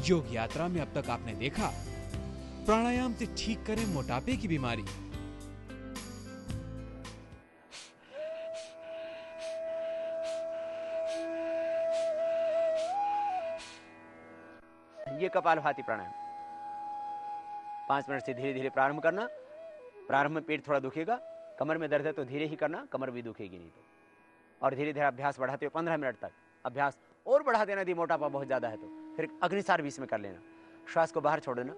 योग यात्रा में अब तक आपने देखा, प्राणायाम से ठीक करें मोटापे की बीमारी। ये कपालभाति प्राणायाम 5 मिनट से धीरे धीरे प्रारंभ करना। प्रारंभ में पेट थोड़ा दुखेगा, कमर में दर्द है तो धीरे ही करना, कमर भी दुखेगी नहीं तो। और धीरे धीरे अभ्यास बढ़ाते हुए 15 मिनट तक अभ्यास और बढ़ा देना। यदि मोटापा बहुत ज्यादा है तो फिर अग्निसार 20 में कर लेना। श्वास को बाहर छोड़ देना,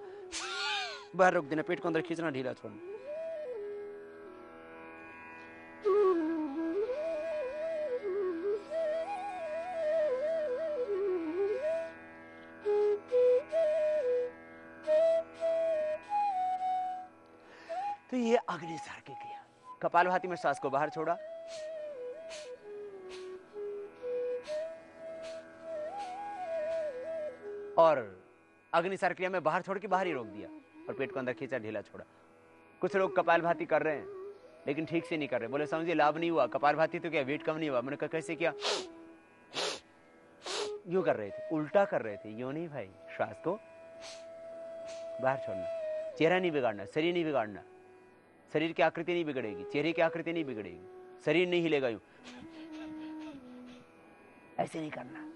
बाहर रोक देना, पेट को अंदर खींचना, ढीला छोड़ना। तो ये अग्निसार की क्रिया। कपालभाति में श्वास को बाहर छोड़ा, और अग्निसार क्रिया में बाहर छोड़ के बाहर ही रोक दिया और पेट को अंदर खींचा, ढीला छोड़ा। कुछ लोग कपालभाति कर रहे हैं लेकिन ठीक से नहीं कर रहे। बोले समझिए लाभ नहीं हुआ, कपालभाति तो क्या वेट कम नहीं हुआ। मैंने कहा कैसे किया? यूं कर रहे थे, उल्टा कर रहे थे। यूं नहीं भाई, श्वास को बाहर छोड़ना। चेहरा नहीं बिगाड़ना, शरीर नहीं बिगाड़ना, शरीर की आकृति नहीं बिगड़ेगी, चेहरे की आकृति नहीं बिगड़ेगी, शरीर नहीं हिलेगा। यूं ऐसे नहीं करना,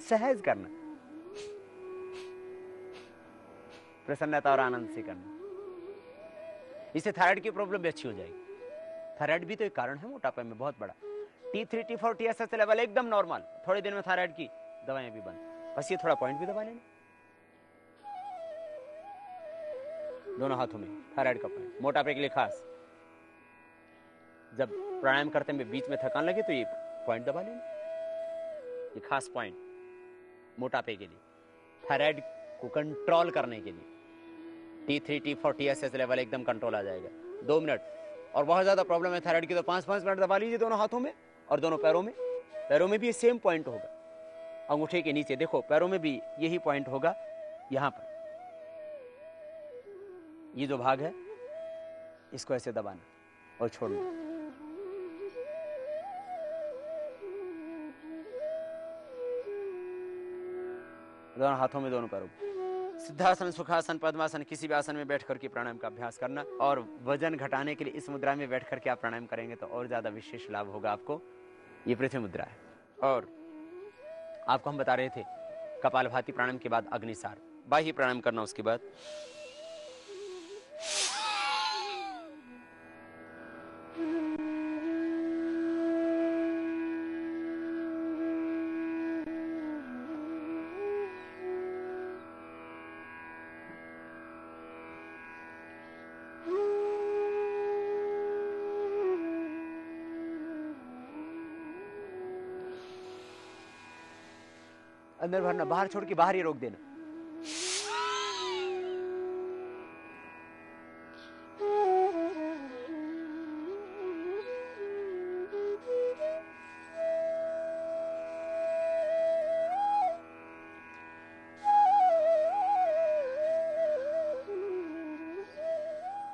सहज करना, प्रसन्नता और आनंद से करना। इससे थायराइड की प्रॉब्लम भी अच्छी हो जाएगी। थायराइड भी तो एक कारण है मोटापे में बहुत बड़ा। T3, T4, TSH लेवल एकदम नॉर्मल, थोड़े दिन में थायराइड की दवाएं भी बंद। बस ये थोड़ा पॉइंट भी दबा लेना दोनों हाथों में, थायराइड का पॉइंट, मोटापे के लिए खास। जब प्राणायाम करते में बीच में थकान लगे तो ये पॉइंट दबा लेना, ये खास पॉइंट मोटापे के लिए, थायराइड को कंट्रोल करने के लिए। T3, T4, TSH लेवल एकदम कंट्रोल आ जाएगा 2 मिनट। और बहुत ज्यादा प्रॉब्लम है थायराइड की तो 5-5 मिनट दबा लीजिए दोनों हाथों में और दोनों पैरों में। पैरों में भी सेम पॉइंट होगा, अंगूठे के नीचे देखो, पैरों में भी यही पॉइंट होगा। यहां पर ये जो भाग है इसको ऐसे दबाना और छोड़ना। दोनों हाथों में, दोनों पैरों में। सिद्धासन, सुखासन, पद्मासन, किसी भी आसन में बैठ करके प्राणायाम का अभ्यास करना। और वजन घटाने के लिए इस मुद्रा में बैठ करके आप प्राणायाम करेंगे तो और ज्यादा विशेष लाभ होगा आपको। ये पृथ्वी मुद्रा है। और आपको हम बता रहे थे कपालभाति प्राणायाम के बाद अग्निसार, बाह्य प्राणायाम करना। उसके बाद अंदर भरना, बाहर छोड़ के बाहर ही रोक देना।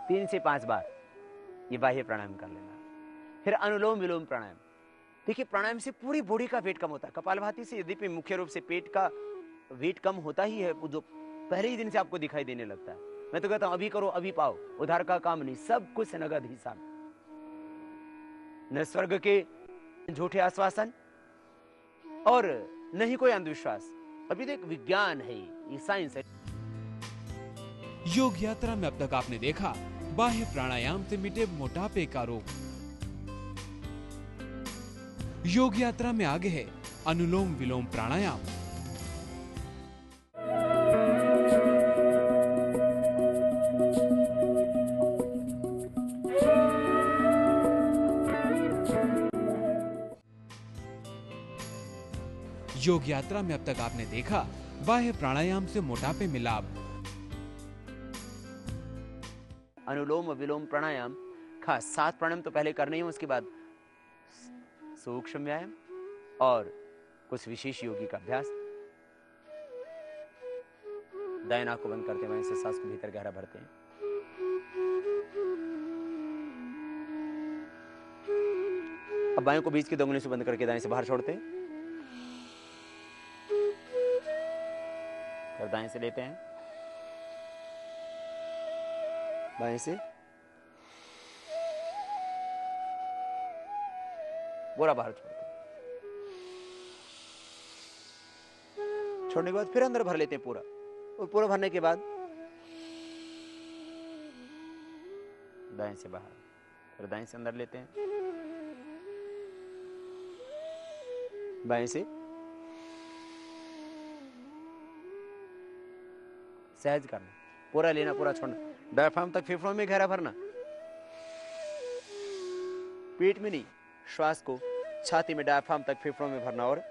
तीन से 5 बार ये बाह्य प्राणायाम कर लेना। फिर अनुलोम विलोम प्राणायाम। देखिए प्राणायाम से पूरी बॉडी का वेट कम होता है। कपालभाति से यद्यपि मुख्य रूप से पेट का वेट कम होता ही है, जो पहले ही दिन से आपको दिखाई देने लगता है। मैं तो कहता हूं अभी करो अभी पाओ, उधार का काम नहीं, सब कुछ नगद हिसाब। न स्वर्ग के झूठे आश्वासन और न ही कोई अंधविश्वास। अभी तो एक विज्ञान है, ये साइंस है। योग यात्रा में अब तक आपने देखा, बाह्य प्राणायाम से मिटे मोटापे का रोग। योग यात्रा में आगे है अनुलोम विलोम प्राणायाम। योग यात्रा में अब तक आपने देखा, बाह्य प्राणायाम से मोटापे में लाभ। अनुलोम विलोम प्राणायाम खास 7 प्राणायाम तो पहले करने ही, उसके बाद सूक्ष्म व्यायाम और कुछ विशेष योगी का अभ्यास। दाएं नाक को बंद करते हैं, से सांस को भीतर गहरा भरते हैं। अब बाएं को बीच की 2 उंगलियों से बंद करके दाएं से बाहर छोड़ते हैं। दाएं से लेते हैं, बाएं से, पूरा बाहर छोड़ते हैं। छोड़ने के बाद फिर अंदर भर लेते हैं पूरा, और पूरा भरने के बाद दाएं से बाहर, फिर दाएं से अंदर लेते हैं, बाएं से, सहज करना, पूरा लेना पूरा छोड़ना, डायफ्राम तक फेफड़ों में गहरा भरना, पेट में नहीं, श्वास को छाती में डायफ्राम तक फेफड़ों में भरना। और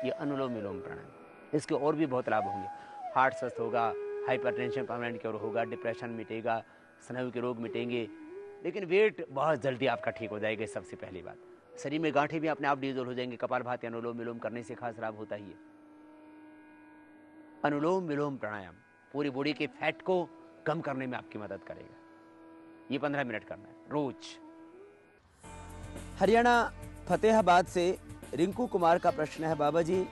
ये अनुलोम विलोम प्राणायाम, इसके और भी बहुत लाभ होंगे। हार्ट स्वस्थ होगा, हाइपरटेंशन परमानेंट क्योर होगा, डिप्रेशन मिटेगा, स्नायु के रोग मिटेंगे, लेकिन वेट बहुत जल्दी आपका ठीक हो जाएगा। सबसे पहली बात, शरीर में गांठें भी अपने आप डिजोल्व हो जाएंगे। कपालभाति अनुलोम विलोम करने से खास लाभ होता ही है। अनुलोम विलोम प्राणायाम पूरी बॉडी के फैट को कम करने में आपकी मदद करेगा। ये 15 मिनट करना है रोज। हरियाणा फतेहाबाद से रिंकू कुमार का प्रश्न है, बाबा जी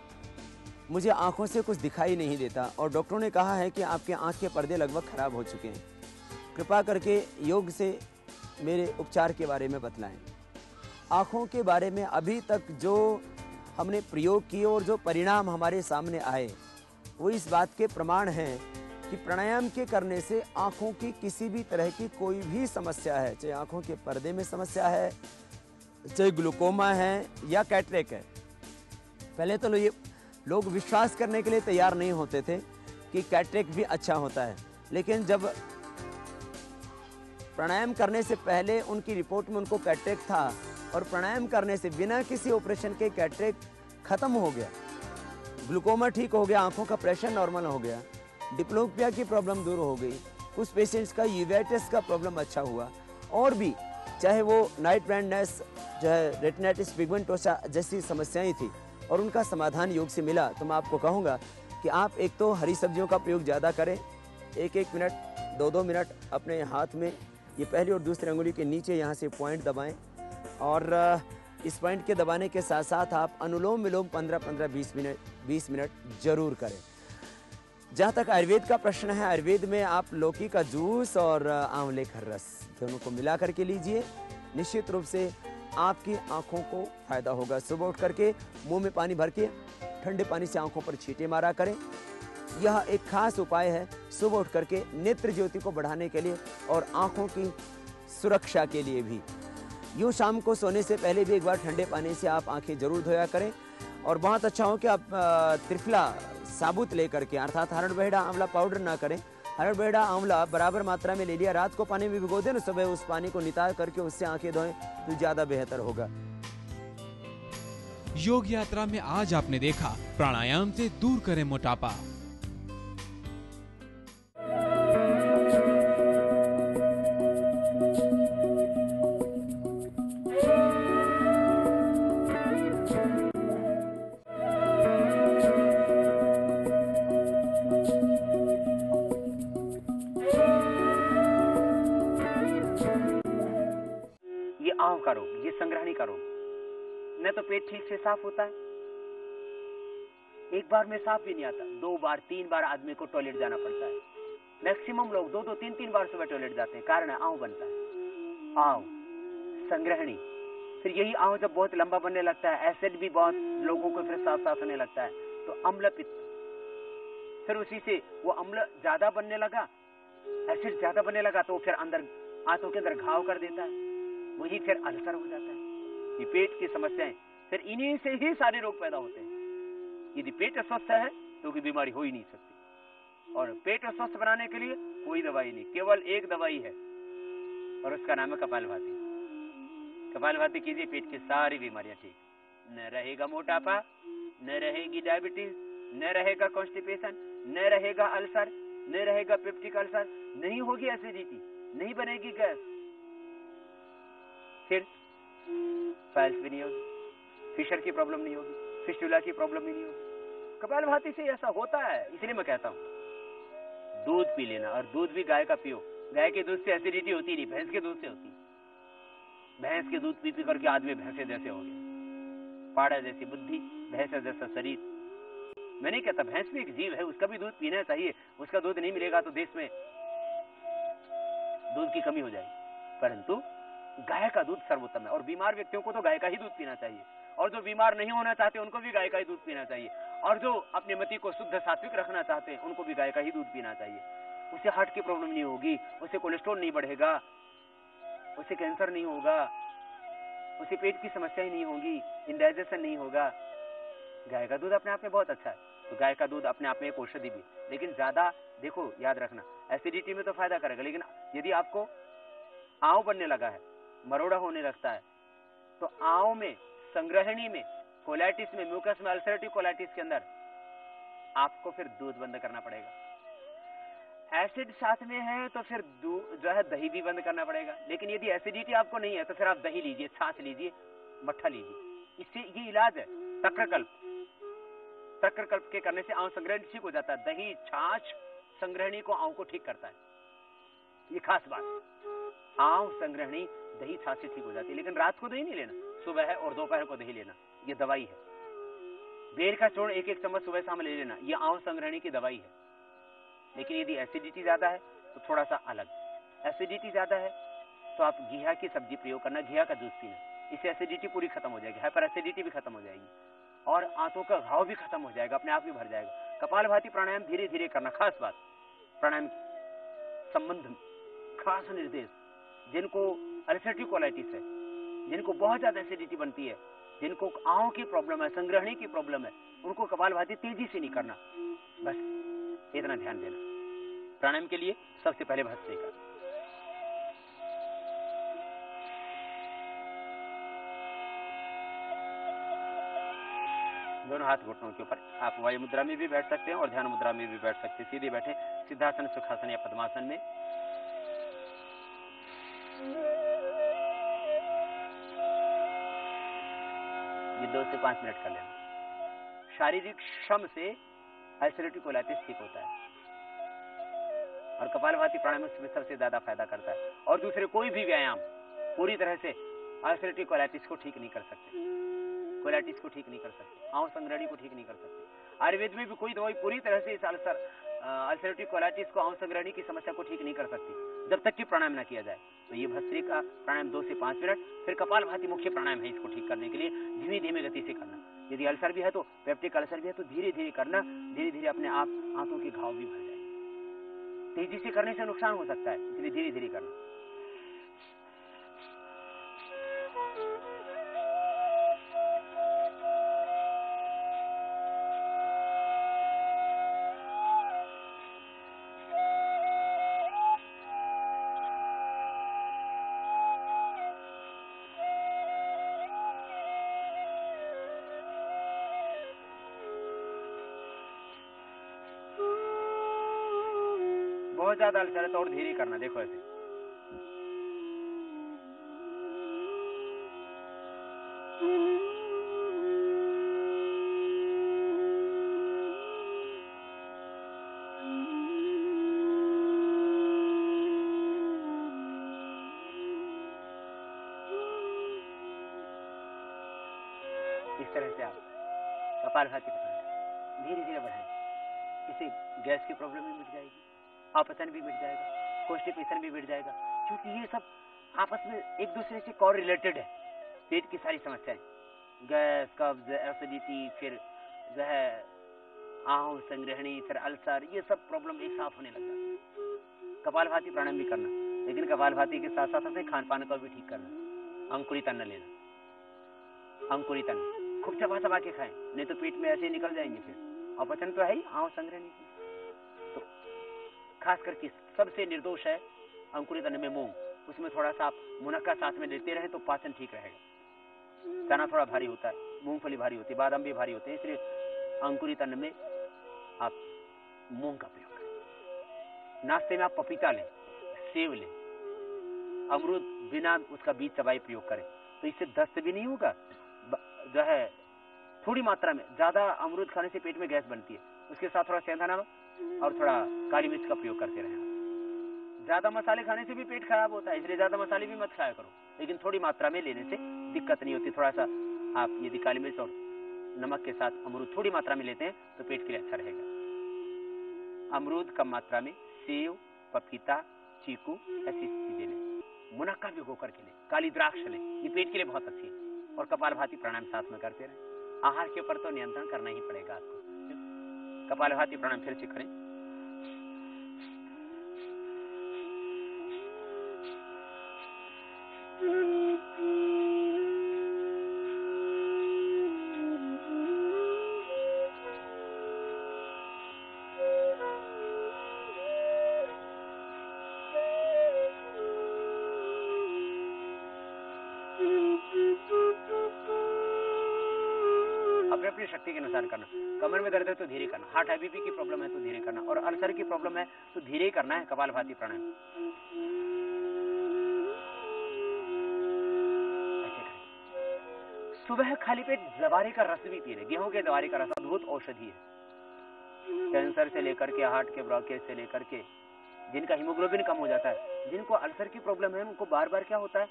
मुझे आंखों से कुछ दिखाई नहीं देता और डॉक्टरों ने कहा है कि आपके आंख के पर्दे लगभग खराब हो चुके हैं, कृपा करके योग से मेरे उपचार के बारे में बतलाएं। आंखों के बारे में अभी तक जो हमने प्रयोग किए और जो परिणाम हमारे सामने आए वो इस बात के प्रमाण हैं कि प्राणायाम के करने से आंखों की किसी भी तरह की कोई भी समस्या है, चाहे आंखों के पर्दे में समस्या है, चाहे ग्लूकोमा है या कैटरेक है। पहले तो ये लोग विश्वास करने के लिए तैयार नहीं होते थे कि कैटरेक भी अच्छा होता है, लेकिन जब प्राणायाम करने से पहले उनकी रिपोर्ट में उनको कैटरेक था और प्राणायाम करने से बिना किसी ऑपरेशन के कैटरेक खत्म हो गया, ग्लूकोमा ठीक हो गया, आंखों का प्रेशर नॉर्मल हो गया, डिप्लोपिया की प्रॉब्लम दूर हो गई, कुछ पेशेंट्स का यूवेटिस का प्रॉब्लम अच्छा हुआ, और भी चाहे वो नाइट ब्लाइंडनेस, चाहे रेटिनाइटिस पिगमेंटोसा जैसी समस्याएं थी और उनका समाधान योग से मिला। तो मैं आपको कहूँगा कि आप एक तो हरी सब्जियों का प्रयोग ज़्यादा करें, 1-1 मिनट 2-2 मिनट अपने हाथ में ये पहली और दूसरी अंगुली के नीचे यहाँ से पॉइंट दबाएं, और इस पॉइंट के दबाने के साथ साथ आप अनुलोम विलोम 15-15 20 मिनट जरूर करें। जहाँ तक आयुर्वेद का प्रश्न है, आयुर्वेद में आप लौकी का जूस और आंवले का रस दोनों को मिला करके लीजिए, निश्चित रूप से आपकी आंखों को फायदा होगा। सुबह उठ करके मुंह में पानी भर के ठंडे पानी से आंखों पर छींटे मारा करें। यह एक खास उपाय है सुबह उठ करके नेत्र ज्योति को बढ़ाने के लिए और आंखों की सुरक्षा के लिए भी। यूँ शाम को सोने से पहले भी एक बार ठंडे पानी से आप आंखें जरूर धोया करें। और बहुत अच्छा हो कि आप त्रिफला साबुत लेकर के, अर्थात हरड़ बेहड़ा आंवला पाउडर ना करें, हरड़ बेहड़ा आंवला बराबर मात्रा में ले लिया, रात को पानी में भिगो दें, सुबह उस पानी को नितार करके उससे आंखें धोएं तो ज्यादा बेहतर होगा। योग यात्रा में आज आपने देखा प्राणायाम से दूर करें मोटापा। आंव का रोग, ये संग्रहणी का रोग, न तो पेट ठीक से साफ होता है, एक बार में साफ भी नहीं आता, 2 बार 3 बार आदमी को टॉयलेट जाना पड़ता है। मैक्सिमम लोग 2-2 3-3 बार सुबह टॉयलेट जाते हैं, कारण है आंव बनता है। आंव संग्रहणी, फिर यही आंव जब बहुत लंबा बनने लगता है, एसिड भी बहुत लोगों को फिर साफ साफ होने लगता है, तो अम्ल पित्त, फिर उसी से वो अम्ल ज्यादा बनने लगा, एसिड ज्यादा बनने लगा, तो फिर अंदर आंतों के अंदर घाव कर देता है, वही फिर अल्सर हो जाता है। ये पेट की समस्याएं, फिर इन्हीं से ही सारे रोग पैदा होते हैं। यदि पेट अस्वस्थ है तो कोई बीमारी हो ही नहीं सकती, और पेट स्वस्थ बनाने के लिए कोई दवाई नहीं, केवल एक दवाई है और उसका नाम है कपालभाति। कपालभाति कीजिए, पेट की सारी बीमारियां ठीक, न रहेगा मोटापा, न रहेगी डायबिटीज, न रहेगा कॉन्स्टिपेशन, न रहेगा अल्सर, न रहेगा पेप्टिक अल्सर, नहीं होगी एसिडिटी, नहीं बनेगी गैस, फिर पाइल्स भी नहीं होगी, फिशर की प्रॉब्लम नहीं होगी, फिस्टुला की प्रॉब्लम भी नहीं होगी। कपालभाति से ऐसा होता है, इसलिए मैं कहता हूं दूध पी लेना, और दूध भी गाय का पियो। गाय के दूध से एसिडिटी होती नहीं, भैंस के दूध से होती। भैंस के दूध पी पी करके आदमी भैंसे जैसे हो गए, पाड़ा जैसी बुद्धि, भैंस जैसा शरीर। मैं नहीं कहता, भैंस भी एक जीव है, उसका भी दूध पीना चाहिए। उसका दूध नहीं मिलेगा तो देश में दूध की कमी हो जाएगी, परंतु गाय का दूध सर्वोत्तम है। और बीमार व्यक्तियों को तो गाय का ही दूध पीना चाहिए, और जो बीमार नहीं होना चाहते उनको भी गाय का ही दूध पीना चाहिए, और जो अपने मति को शुद्ध सात्विक रखना चाहते हैं उनको भी गाय का ही दूध पीना चाहिए। उसे हार्ट की प्रॉब्लम नहीं होगी, उसे कोलेस्ट्रॉल नहीं बढ़ेगा, उसे कैंसर नहीं होगा, उसे पेट की समस्या ही नहीं होगी, इंडाइजेशन नहीं होगा। गाय का दूध अपने आप में बहुत अच्छा है, तो गाय का दूध अपने आप में एक औषधि भी, लेकिन ज्यादा देखो, याद रखना, एसिडिटी में तो फायदा करेगा, लेकिन यदि आपको आंव बनने लगा है, मरोड़ा होने लगता है, तो आंव में, संग्रहणी में, कोलाइटिस में, म्यूकस में, अल्सरेटिव कोलाइटिस के अंदर आपको फिर दूध बंद करना पड़ेगा। एसिड साथ में है तो फिर जो है दही भी बंद करना पड़ेगा। लेकिन यदि एसिडिटी आपको नहीं है तो फिर आप दही लीजिए, छाछ लीजिए, मट्ठा लीजिए। इससे ये इलाज है तक्रकल्प। तक्रकल्प के करने से आंव संग्रहणी ठीक हो जाता है। दही, छाछ संग्रहणी को, आंव को ठीक करता है, ये खास बात। आंव संग्रहणी दही छाछ से ठीक हो जाती है, लेकिन रात को दही नहीं लेना, सुबह और दोपहर को दही लेना, ये दवाई है। बेर का चूर्ण 1-1 चम्मच सुबह शाम ले लेना, ये आंव संग्रहणी की दवाई है। लेकिन यदि एसिडिटी ज्यादा है तो थोड़ा सा अलग। एसिडिटी ज्यादा है तो आप घिया की सब्जी प्रयोग करना, घिया का जूस पीना, इससे एसिडिटी पूरी खत्म हो जाएगी, हाइपर एसिडिटी भी खत्म हो जाएगी, और आंतों का घाव भी खत्म हो जाएगा, अपने आप ही भर जाएगा। कपालभाति प्राणायाम धीरे धीरे करना, खास बात। प्राणायाम संबंध खास निर्देश, जिनको अल्सरेटिव कोलाइटिस है, जिनको बहुत ज्यादा एसिडिटी बनती है, जिनको आंव की प्रॉब्लम है, संग्रहणी की प्रॉब्लम है, उनको कपालभाति तेजी से नहीं करना, बस इतना ध्यान देना। प्राणायाम के लिए सबसे पहले भस्त्रिका, दोनों हाथ घुटनों के ऊपर। आप वायु मुद्रा में भी बैठ सकते हैं और ध्यान मुद्रा में भी बैठ सकते हैं। सीधे बैठे, सिद्धासन, सुखासन या पद्मासन में। ये 2 से 5 मिनट कर लेना। शारीरिक श्रम से अल्सरेटिव कोलाइटिस ठीक होता है, और कपालभाति प्राणायाम में सबसे ज्यादा फायदा करता है। और दूसरे कोई भी व्यायाम पूरी तरह से अल्सरेटिव कोलाइटिस को ठीक नहीं कर सकते, कोलाइटिस को ठीक नहीं कर सकते, आंव संग्रहणी को ठीक नहीं कर सकते। आयुर्वेद में भी कोई दवाई पूरी तरह से इस अल्सरेटिव कोलाइटिस को, आंव संग्रहणी की समस्या को ठीक नहीं कर सकती, जब तक कि प्राणायाम न किया जाए। तो ये भस्त्रिका प्राणायाम 2 से 5 मिनट, फिर कपालभाति मुख्य प्राणायाम है, इसको ठीक करने के लिए धीमी धीमी गति से करना। यदि अल्सर भी है तो, पेप्टिक अल्सर भी है तो धीरे धीरे करना, धीरे धीरे अपने आप आंतों के घाव भी भर जाएंगे। तेजी से करने से नुकसान हो सकता है, इसलिए धीरे धीरे करना। बहुत ज्यादा अल्सर है तो और धीरे करना, देखो ऐसे। इस तरह से आप कपालभाति धीरे धीरे बढ़ाएं, इससे गैस की प्रॉब्लम भी मिट जाएगी, अपचन भी मिट जाएगा, कोष्ठीपेशन भी मिट जाएगा, क्योंकि ये सब आपस में एक दूसरे से कॉर रिलेटेड है। पेट की सारी समस्याएं, गैस, कब्ज, एसिडिटी, फिर जो है आंव संग्रहणी, फिर अल्सर, ये सब प्रॉब्लम एक साथ होने लग जाती है। कपालभाति प्राणायाम भी करना, लेकिन कपालभाति के साथ साथ अपने खान पान को भी ठीक करना। अंकुरित अन्न लेना, अंकुरित अन्न खूब चबा चबा के खाएं, नहीं तो पेट में ऐसे निकल जाएंगे, फिर अपचन तो है ही, आंव संग्रहणी की। तो खास करके सबसे निर्दोष है अंकुरित अन्न में मूंग, उसमें थोड़ा सा आप मुनक्का साथ में लेते रहे तो पाचन ठीक रहेगा। चना थोड़ा भारी होता है, मूंगफली भारी होती है, बादाम भी भारी होते हैं, इसलिए अंकुरित अन्न में आप मूंग का प्रयोग करें। नाश्ते में आप पपीता लें, सेब लें, अमरूद बिना उसका बीज चबाए प्रयोग करें, तो इससे दस्त भी नहीं होगा। जो है थोड़ी मात्रा में, ज्यादा अमरूद खाने से पेट में गैस बनती है। उसके साथ थोड़ा सेंधा नमक और थोड़ा काली मिर्च का प्रयोग करते रहें। ज्यादा मसाले खाने से भी पेट खराब होता है, इसलिए ज्यादा मसाले भी मत खाया करो, लेकिन थोड़ी मात्रा में लेने से दिक्कत नहीं होती। थोड़ा सा आप यदि काली मिर्च और नमक के साथ अमरूद थोड़ी मात्रा में लेते हैं तो पेट के लिए अच्छा रहेगा। अमरूद कम मात्रा में, सेव, पपीता, चीकू ऐसी चीजें लें। मुनक्का भिगो करके लें, काली द्राक्ष लें, ये पेट के लिए बहुत अच्छी है। और कपालभाति प्राणायाम साथ में करते रहें। आहार के ऊपर तो नियंत्रण करना ही पड़ेगा आपको। कपालभाति प्राणायाम फिर से करें। अपनी शक्ति के अनुसार करना। कमर में दर्द है तो धीरे करना, हार्ट बीपी की प्रॉब्लम है तो धीरे करना, और अल्सर की प्रॉब्लम है तो धीरे ही करना है कपालभाति प्राणायाम। ऐसे करें। सुबह खाली पेट जवारे का रस भी पी ले। गेहूं के जवारे का रस अद्भुत औषधि है। कैंसर से लेकर के, हार्ट के ब्लॉकेज से लेकर के, जिनका हीमोग्लोबिन कम हो जाता है, जिनको अल्सर की प्रॉब्लम है, उनको बार बार क्या होता है,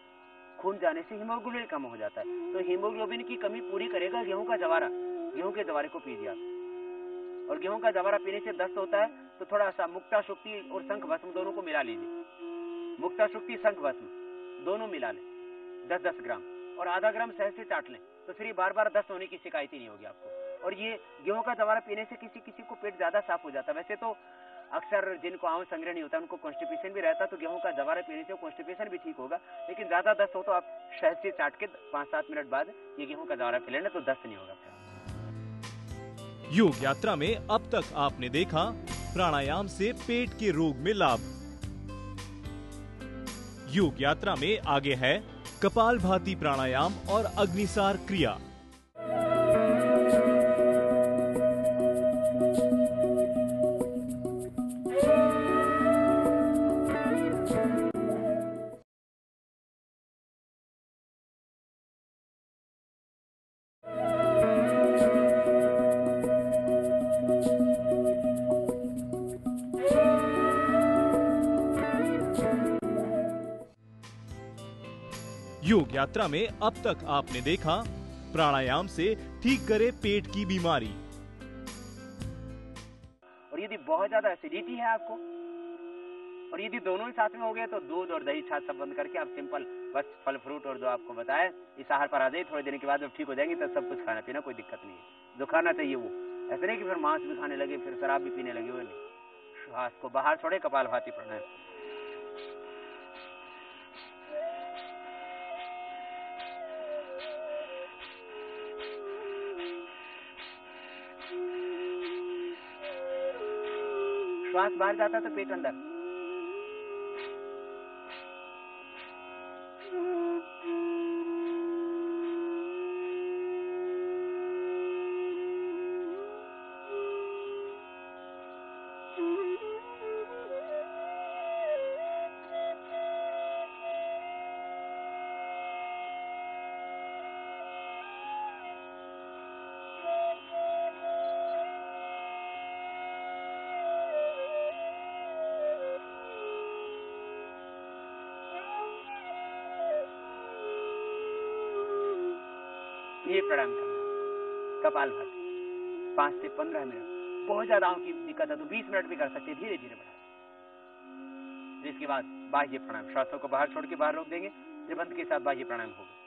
खून जाने से हीमोग्लोबिन कम हो जाता है। तो हीमोग्लोबिन की कमी पूरी करेगा गेहूं का जवारा। गेहूं के जवारे को पीजिए आप। और गेहूं का जवारा पीने से दस्त होता है तो थोड़ा सा मुक्ता शुक्ति और शंख भस्म दोनों को मिला लीजिए। मुक्ता शुक्ति, शंख भस्म दोनों मिला लें 10-10 ग्राम, और आधा ग्राम शहद से चाट लें, तो फिर बार बार दस्त होने की शिकायत ही नहीं होगी आपको। और ये गेहूं का जवारा पीने से किसी किसी को पेट ज्यादा साफ हो जाता है। वैसे तो अक्सर जिनको आम संग्रह नहीं होता उनको कॉन्स्टिपेशन भी रहता, तो गेहूं का जवारा पीने से कॉन्स्टिपेशन भी ठीक होगा। लेकिन ज्यादा दस्त हो तो आप शहद से चाट के 5-7 मिनट बाद ये गेहूं का जवारा पी लेना, तो दस्त नहीं होगा। योग यात्रा में अब तक आपने देखा प्राणायाम से पेट के रोग में लाभ। योग यात्रा में आगे है कपालभाति प्राणायाम और अग्निसार क्रिया। योग यात्रा में अब तक आपने देखा प्राणायाम से ठीक करे पेट की बीमारी। और यदि बहुत ज्यादा एसिडिटी है आपको, और यदि दोनों ही साथ में हो गए, तो दूध और दही छाछ सब बंद करके आप सिंपल बस फल फ्रूट और जो आपको बताया इस आहार पर आ जाइए। थोड़े दिन के बाद जब ठीक हो जाएंगे तब सब कुछ खाना पीना कोई दिक्कत नहीं है। जो खाना चाहिए वो, ऐसे नहीं कि फिर मांस भी खाने लगे, फिर शराब भी पीने लगे, वो नहीं। श्वास को बाहर छोड़े, कपालभाति प्राणायाम। श्वास बाहर जाता तो पेट अंदर। ये प्राणायाम करना कपालभाति 5 से 15 मिनट। बहुत ज्यादा आंख की दिक्कत है तो 20 मिनट भी कर सकते हैं, धीरे धीरे बढ़ा। इसके बाद बाह्य प्राणायाम, श्वासों को बाहर छोड़ के बाहर रोक देंगे, त्रिबंध के साथ बाह्य प्राणायाम होगा।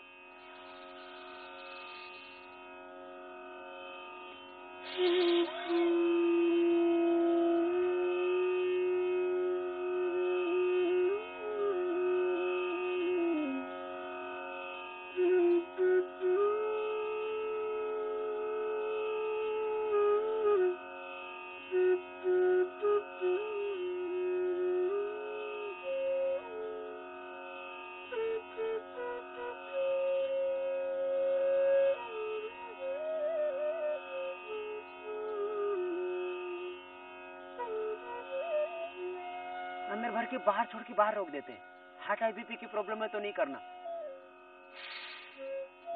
करके बाहर छोड़ के बाहर रोक देते हैं। हार्ट हाई बीपी की प्रॉब्लम है तो नहीं करना,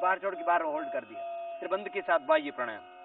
बाहर छोड़ के बाहर होल्ड कर दिया। फिर बंद के साथ बाह्य प्राणायाम।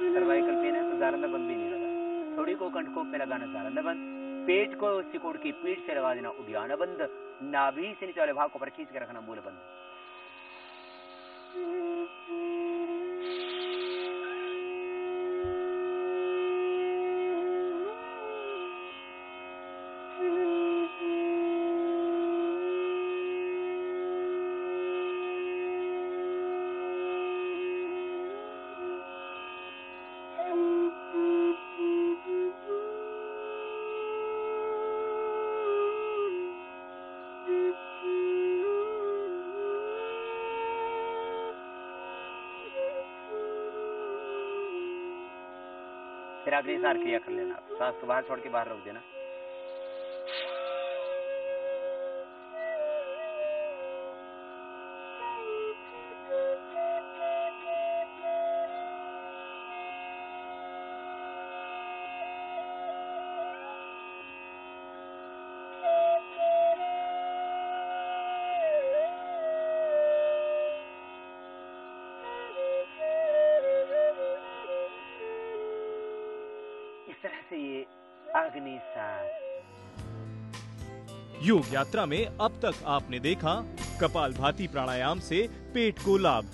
सर्वाइकल पेन है तो जालंधर बंद भी नहीं लगा। थोड़ी को कंठकोप में लगाना जालंधर बंद, पेट को सिकोड़ की पीठ से लगा देना उद्यान बंद, नाभि से नीचे वाले भाग को पर खींच के रखना मूल बंद। फिर अग्निसार क्रिया कर लेना, सांस को बाहर छोड़ के बाहर रोक देना। इस तरह से ये अग्निसार। योग यात्रा में अब तक आपने देखा कपालभाति प्राणायाम से पेट को लाभ।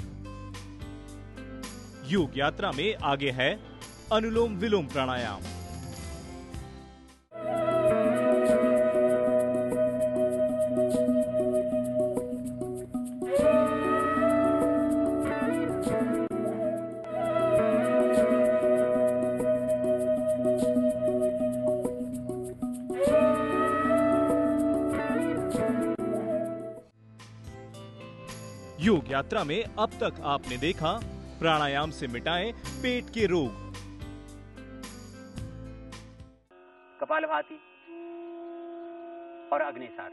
योग यात्रा में आगे है अनुलोम विलोम प्राणायाम। योग यात्रा में अब तक आपने देखा प्राणायाम से मिटाएं पेट के रोग। कपालभाति और अग्निसार,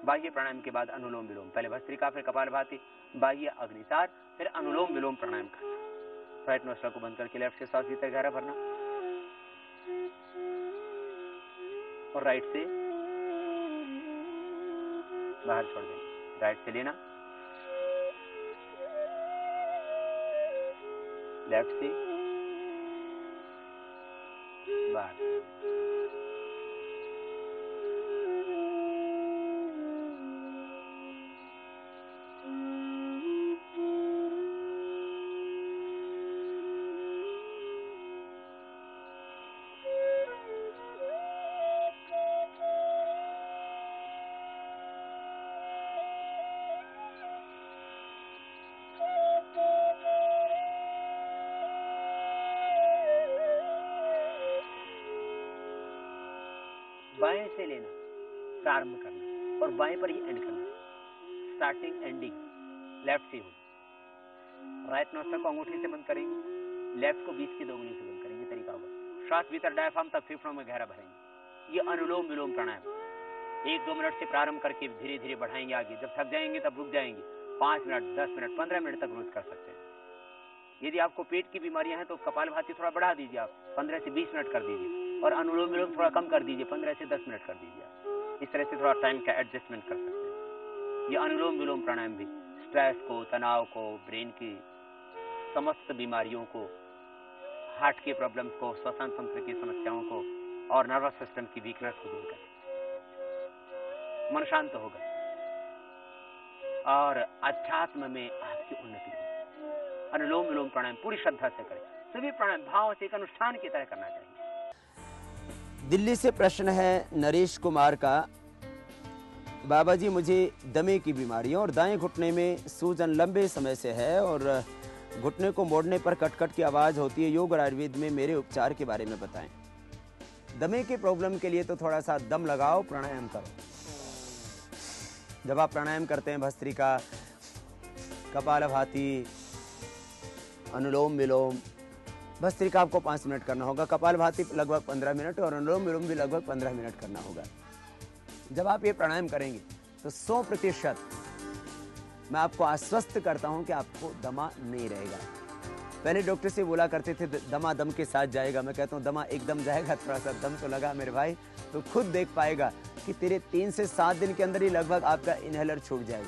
बाह्य प्राणायाम के बाद अनुलोम विलोम। पहले भस्त्रिका, फिर कपालभाति, बाह्य अग्निसार, फिर अनुलोम विलोम प्राणायाम करना। राइट नोस्ट्रल को बंद करके लेफ्ट से सांस भीतर गहरा भरना और राइट से बाहर छोड़ देना। राइट से लेना, लेफ्ट से बाहर। बाएं से लेना, प्रारंभ करना और बाएं पर ही एंड करना। स्टार्टिंग एंडिंग लेफ्ट से हो। राइट नोस्ट्रल को अंगूठी से बंद करेंगे, लेफ्ट को बीच की 2 उंगली से बंद करेंगे। तरीका होगा, श्वास भीतर डायफ्राम तक फेफड़ों में गहरा भरेंगे। ये अनुलोम विलोम प्राणायाम 1-2 मिनट से प्रारंभ करके धीरे धीरे बढ़ाएंगे आगे। जब थक जाएंगे तब रुक जाएंगे। 5 मिनट, 10 मिनट, 15 मिनट तक रोज कर सकते हैं। यदि आपको पेट की बीमारियां हैं तो कपालभाति थोड़ा बढ़ा दीजिए, आप 15 से 20 मिनट कर दीजिए और अनुलोम विलोम थोड़ा कम कर दीजिए, 15 से 10 मिनट कर दीजिए। इस तरह से थोड़ा टाइम का एडजस्टमेंट कर सकते हैं। ये अनुलोम विलोम प्राणायाम भी स्ट्रेस को, तनाव को, ब्रेन की समस्त बीमारियों को, हार्ट के प्रॉब्लम्स को, श्वसन तंत्र की समस्याओं को और नर्वस सिस्टम की वीकनेस को दूर करें। मन शांत होगा और अध्यात्म में आपकी उन्नति होगी। अनुलोम विलोम प्राणायाम पूरी श्रद्धा से करें। सभी प्राणायाम भाव से एक अनुष्ठान की तरह करना चाहिए। दिल्ली से प्रश्न है नरेश कुमार का। बाबा जी, मुझे दमे की बीमारी है और दाएं घुटने में सूजन लंबे समय से है और घुटने को मोड़ने पर कट-कट की आवाज़ होती है। योग और आयुर्वेद में मेरे उपचार के बारे में बताएं। दमे के प्रॉब्लम के लिए तो थोड़ा सा दम लगाओ, प्राणायाम करो। जब आप प्राणायाम करते हैं भस्त्रिका, कपालभाति, अनुलोम विलोम, भस्त्रिका आपको 5 मिनट करना होगा, कपालभाति लगभग 15 मिनट और अनुलोम विलोम भी लगभग 15 मिनट करना होगा। जब आप ये प्राणायाम करेंगे तो 100% मैं आपको आश्वस्त करता हूं कि आपको दमा नहीं रहेगा। पहले डॉक्टर से बोला करते थे दमा दम के साथ जाएगा, मैं कहता हूं दमा एकदम जाएगा, थोड़ा सा दम तो लगा मेरे भाई, तो खुद देख पाएगा कि तेरे 3 से 7 दिन के अंदर ही लगभग आपका इनहेलर छूट जाएगा।